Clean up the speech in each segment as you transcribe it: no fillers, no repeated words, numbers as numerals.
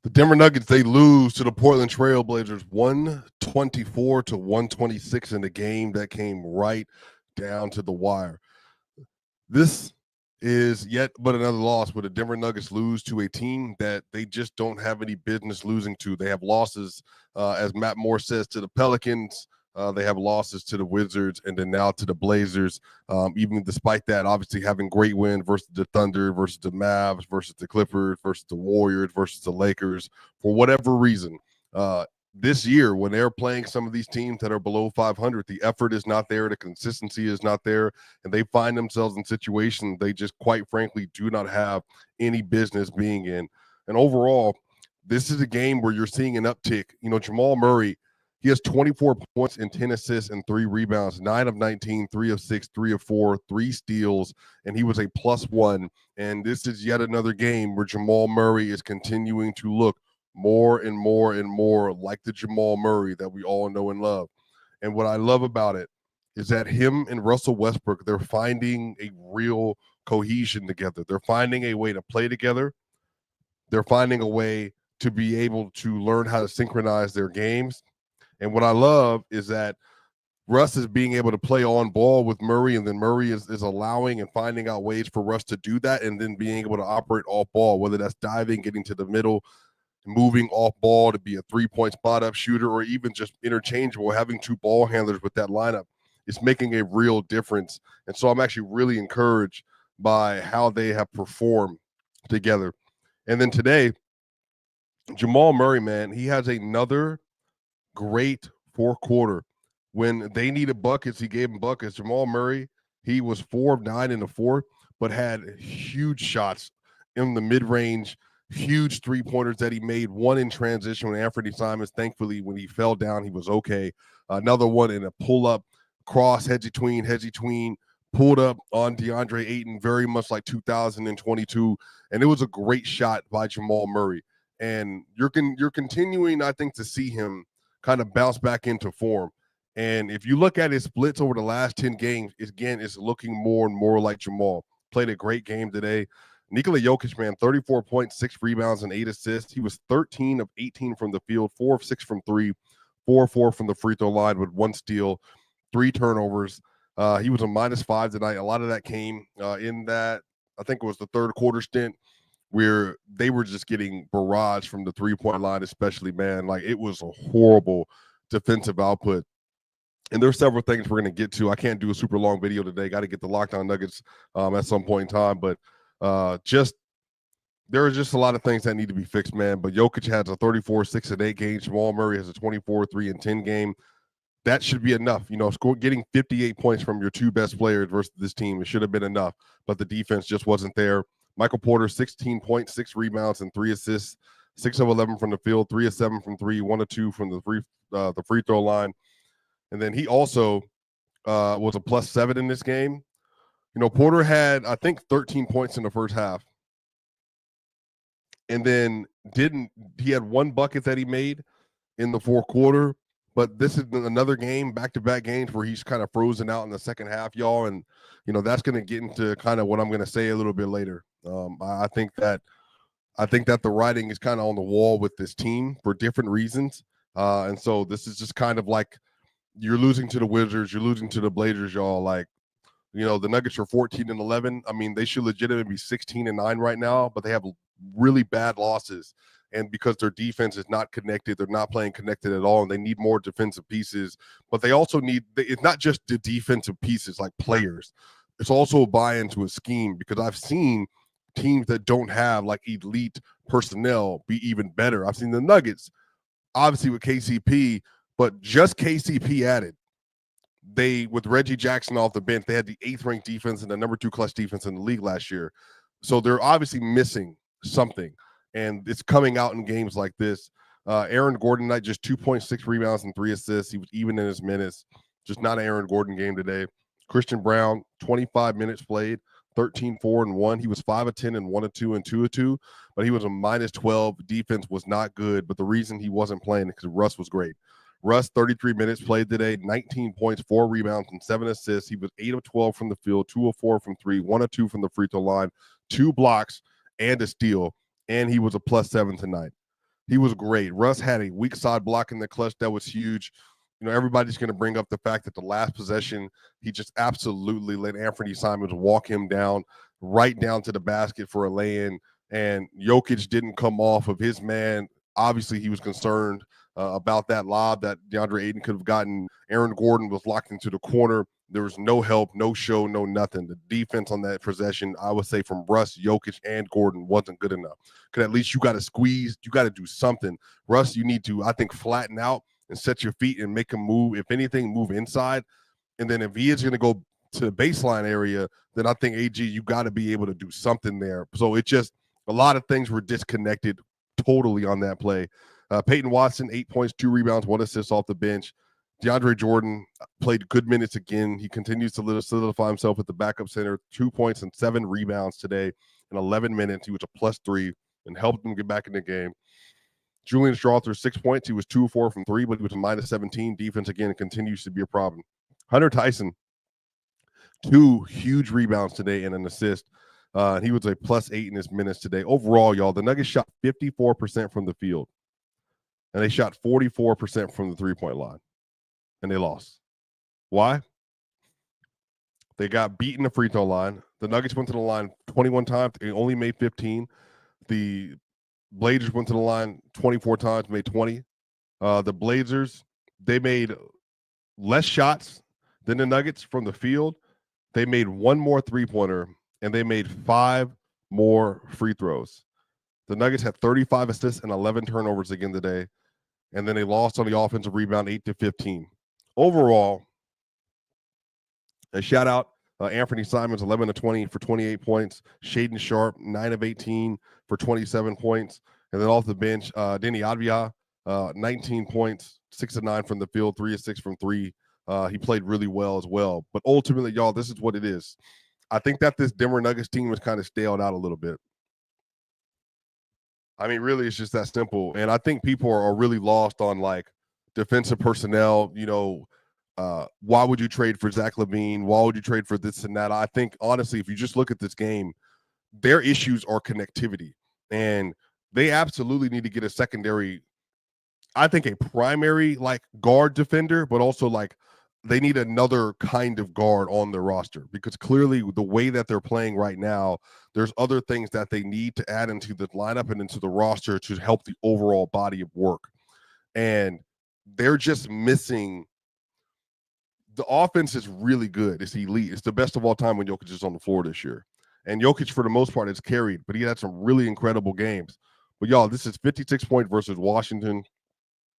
The Denver Nuggets, they lose to the Portland Trail Blazers 124 to 126 in the game that came right down to the wire. This is yet but another loss where the Denver Nuggets lose to a team that they just don't have any business losing to. They have losses, as Matt Moore says, to the Pelicans. They have losses to the Wizards and then now to the Blazers. Even despite that, obviously having great win versus the Thunder, versus the Mavs, versus the Clippers, versus the Warriors, versus the Lakers. For whatever reason, this year when they're playing some of these teams that are below 500, the effort is not there, the consistency is not there, and they find themselves in situations they just quite frankly do not have any business being in. And overall, this is a game where you're seeing an uptick. Jamal Murray, he has 24 points and 10 assists and 3 rebounds, 9 of 19, 3 of 6, 3 of 4, 3 steals, and he was a +1. And this is yet another game where Jamal Murray is continuing to look more and more and more like the Jamal Murray that we all know and love. And what I love about it is that him and Russell Westbrook, they're finding a real cohesion together. They're finding a way to play together. They're finding a way to be able to learn how to synchronize their games. And what I love is that Russ is being able to play on ball with Murray, and then Murray is allowing and finding out ways for Russ to do that, and then being able to operate off ball, whether that's diving, getting to the middle, moving off ball to be a 3-point spot up shooter, or even just interchangeable, having 2 ball handlers with that lineup. It's making a real difference. And so I'm actually really encouraged by how they have performed together. And then today, Jamal Murray, man, he has another great fourth quarter. When they needed buckets, he gave them buckets. Jamal Murray, he was 4 of 9 in the fourth, but had huge shots in the mid-range, huge three-pointers that he made, one in transition with Anthony Simons. Thankfully, when he fell down, he was okay. Another one in a pull-up, cross, hedge tween, pulled up on DeAndre Ayton, very much like 2022. And it was a great shot by Jamal Murray. And you're continuing, I think, to see him kind of bounce back into form. And if you look at his splits over the last 10 games, it's looking more and more like Jamal. Played a great game today. Nikola Jokic, man, 34 points, 6 rebounds, and 8 assists. He was 13 of 18 from the field, 4 of 6 from 3, 4 of 4 from the free throw line with 1 steal, 3 turnovers. He was a -5 tonight. A lot of that came in that, I think it was the third quarter stint, where they were just getting barrage from the 3-point line, especially, man. Like, it was a horrible defensive output. And there's several things we're going to get to. I can't do a super long video today. Got to get the Lockdown Nuggets at some point in time. But there are just a lot of things that need to be fixed, man. But Jokic has a 34, 6, and 8 game. Jamal Murray has a 24, 3, and 10 game. That should be enough. Getting 58 points from your 2 best players versus this team, it should have been enough. But the defense just wasn't there. Michael Porter, 16 points, 6 rebounds, and 3 assists. 6 of 11 from the field, 3 of 7 from 3, 1 of 2 from the free throw line. And then he also was a +7 in this game. Porter had, I think, 13 points in the first half. And then he had 1 bucket that he made in the fourth quarter. But this is another game, back-to-back games, where he's kind of frozen out in the second half, y'all. And, that's going to get into kind of what I'm going to say a little bit later. I think that the writing is kind of on the wall with this team for different reasons. And so this is just kind of like, you're losing to the Wizards, you're losing to the Blazers, y'all. Like, the Nuggets are 14-11. I mean, they should legitimately be 16-9 right now, but they have really bad losses. And because their defense is not connected, they're not playing connected at all, and they need more defensive pieces. But they also it's not just the defensive pieces like players. It's also a buy-in to a scheme, because I've seen teams that don't have like elite personnel be even better. I've seen the Nuggets, obviously with KCP, but just KCP added. With Reggie Jackson off the bench, they had the 8th ranked defense and the number 2 clutch defense in the league last year. So they're obviously missing something, and it's coming out in games like this. Aaron Gordon tonight, just 2.6 rebounds and 3 assists. He was even in his minutes. Just not an Aaron Gordon game today. Christian Brown, 25 minutes played, 13, 4, and 1. He was 5 of 10 and 1 of 2 and 2 of 2, but he was a -12. Defense was not good, but the reason he wasn't playing is because Russ was great. Russ, 33 minutes played today, 19 points, 4 rebounds, and 7 assists. He was 8 of 12 from the field, 2 of 4 from 3, 1 of 2 from the free throw line, 2 blocks, and a steal, and he was a +7 tonight. He was great. Russ had a weak side block in the clutch that was huge. Everybody's going to bring up the fact that the last possession, he just absolutely let Anthony Simons walk him down, right down to the basket for a lay-in, and Jokic didn't come off of his man. Obviously, he was concerned about that lob that DeAndre Ayton could have gotten. Aaron Gordon was locked into the corner. There was no help, no show, no nothing. The defense on that possession, I would say from Russ, Jokic, and Gordon wasn't good enough. Because at least you got to squeeze. You got to do something. Russ, you need to, I think, flatten out and set your feet and make him move. If anything, move inside. And then if he is going to go to the baseline area, then I think, AG, you got to be able to do something there. So it just, a lot of things were disconnected totally on that play. Peyton Watson, 8 points, 2 rebounds, 1 assist off the bench. DeAndre Jordan played good minutes again. He continues to solidify himself at the backup center, 2 points and 7 rebounds today in 11 minutes. He was a +3 and helped them get back in the game. Julian Strawther, 6 points. He was 2-4 from 3, but he was a -17. Defense, again, continues to be a problem. Hunter Tyson, 2 huge rebounds today and an assist. He was a +8 in his minutes today. Overall, y'all, the Nuggets shot 54% from the field, and they shot 44% from the three-point line, and they lost. Why? They got beaten the free throw line. The Nuggets went to the line 21 times. They only made 15. The Blazers went to the line 24 times, made 20. The Blazers, they made less shots than the Nuggets from the field. They made 1 more three-pointer, and they made 5 more free throws. The Nuggets had 35 assists and 11 turnovers again today, and then they lost on the offensive rebound 8-15. Overall, a shout-out, Anthony Simons, 11-20 for 28 points. Shaedon Sharpe, 9 of 18 for 27 points. And then off the bench, Denny Advia, 19 points, 6 of 9 from the field, 3 of 6 from 3. He played really well as well. But ultimately, y'all, this is what it is. I think that this Denver Nuggets team was kind of staled out a little bit. I mean, really, it's just that simple. And I think people are really lost on, like, defensive personnel. Why would you trade for Zach LaVine? Why would you trade for this and that? I think, honestly, if you just look at this game, their issues are connectivity. And they absolutely need to get a secondary, I think a primary, like, guard defender, but also, like, they need another kind of guard on their roster, because clearly the way that they're playing right now, there's other things that they need to add into the lineup and into the roster to help the overall body of work. And they're just missing. The offense is really good. It's elite. It's the best of all time when Jokic is on the floor this year. And Jokic, for the most part, is carried, but he had some really incredible games. But, y'all, this is 56 points versus Washington,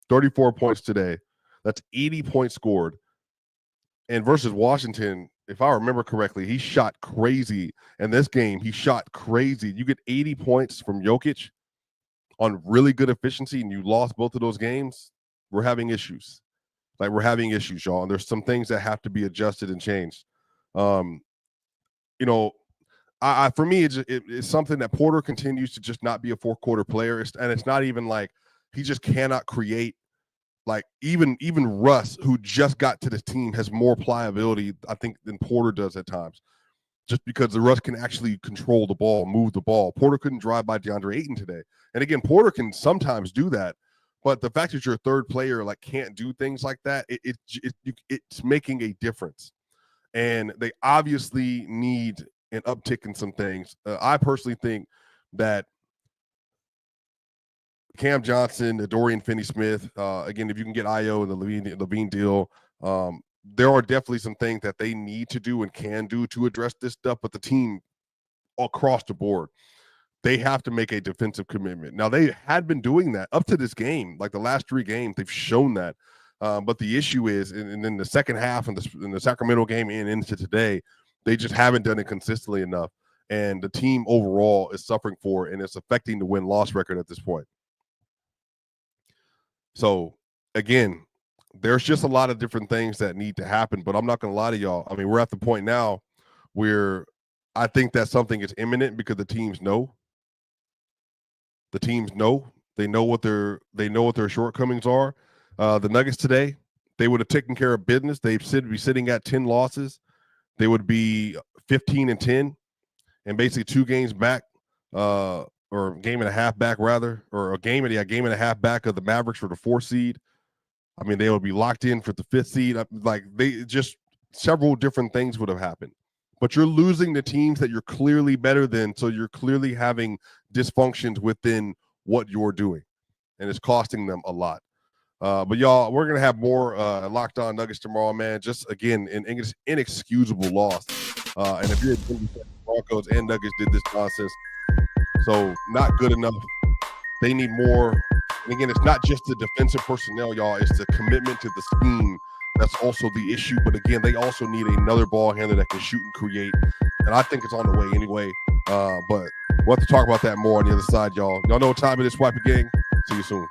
34 points today. That's 80 points scored. And versus Washington, if I remember correctly, he shot crazy. In this game, he shot crazy. You get 80 points from Jokic on really good efficiency, and you lost both of those games. We're having issues. We're having issues, y'all. And there's some things that have to be adjusted and changed. For me, it's something that Porter continues to just not be a fourth-quarter player. And it's not even like he just cannot create. Like, even Russ, who just got to the team, has more pliability, I think, than Porter does at times, just because the Russ can actually control the ball, move the ball. Porter couldn't drive by DeAndre Ayton today. And again, Porter can sometimes do that, but the fact that your third player, like, can't do things like that, it's making a difference. And they obviously need an uptick in some things. I personally think that Cam Johnson, the Dorian Finney-Smith, again, if you can get Io and the LaVine deal, there are definitely some things that they need to do and can do to address this stuff. But the team across the board, they have to make a defensive commitment. Now, they had been doing that up to this game. Like, the last 3 games, they've shown that. But the issue is, and in the second half in the Sacramento game and into today, they just haven't done it consistently enough. And the team overall is suffering for it, and it's affecting the win-loss record at this point. So, again, there's just a lot of different things that need to happen, but I'm not going to lie to y'all. I mean, we're at the point now where I think that something is imminent because the teams know. The teams know. They know what their shortcomings are. The Nuggets today, they would have taken care of business. They'd be sitting at 10 losses. They would be 15-10 and basically 2 games back or game and a half back rather, or a game and a half back of the Mavericks for the 4th seed. I mean, they would be locked in for the 5th seed. Like they just several different things would have happened. But you're losing the teams that you're clearly better than, so you're clearly having dysfunctions within what you're doing, and it's costing them a lot. But y'all, we're gonna have more Locked On Nuggets tomorrow, man. Just again, an inexcusable loss. And if you're Broncos and Nuggets did this nonsense, so not good enough. They need more. And again, it's not just the defensive personnel, y'all. It's the commitment to the scheme. That's also the issue. But again, they also need another ball handler that can shoot and create. And I think it's on the way anyway. But we'll have to talk about that more on the other side, y'all. Y'all know what time it is, Swipa Gang. See you soon.